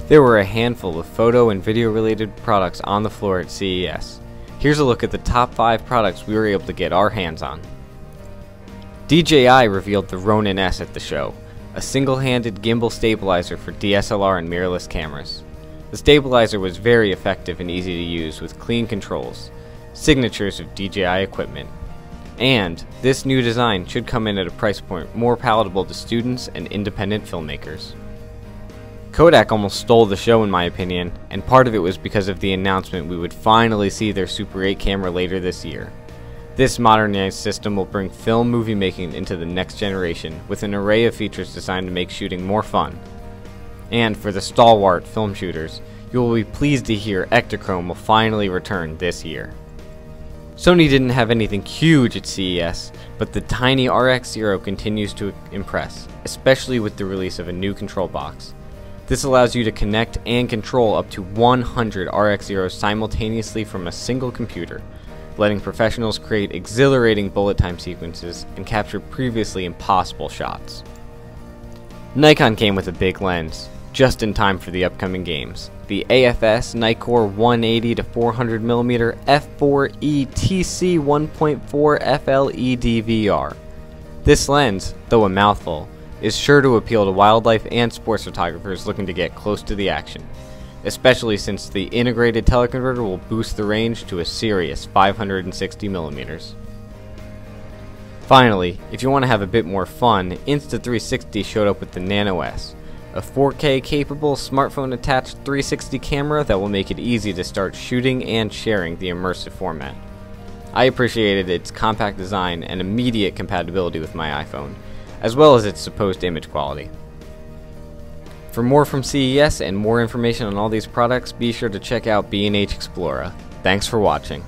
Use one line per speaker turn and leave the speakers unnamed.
There were a handful of photo and video related products on the floor at CES. Here's a look at the top 5 products we were able to get our hands on. DJI revealed the Ronin S at the show, a single-handed gimbal stabilizer for DSLR and mirrorless cameras. The stabilizer was very effective and easy to use with clean controls, signatures of DJI equipment. And this new design should come in at a price point more palatable to students and independent filmmakers. Kodak almost stole the show in my opinion, and part of it was because of the announcement we would finally see their Super 8 camera later this year. This modernized system will bring film movie making into the next generation with an array of features designed to make shooting more fun. And for the stalwart film shooters, you will be pleased to hear Ektachrome will finally return this year. Sony didn't have anything huge at CES, but the tiny RX0 continues to impress, especially with the release of a new control box. This allows you to connect and control up to 100 RX0s simultaneously from a single computer, letting professionals create exhilarating bullet time sequences and capture previously impossible shots. Nikon came with a big lens, just in time for the upcoming games. The AFS Nikkor 180-400mm f4e TC 1.4 FLED VR. This lens, though a mouthful, is sure to appeal to wildlife and sports photographers looking to get close to the action, especially since the integrated teleconverter will boost the range to a serious 560mm. Finally, if you want to have a bit more fun, Insta360 showed up with the Nano S, a 4K capable smartphone attached 360 camera that will make it easy to start shooting and sharing the immersive format. I appreciated its compact design and immediate compatibility with my iPhone, as well as its supposed image quality. For more from CES and more information on all these products, be sure to check out B&H Explora. Thanks for watching.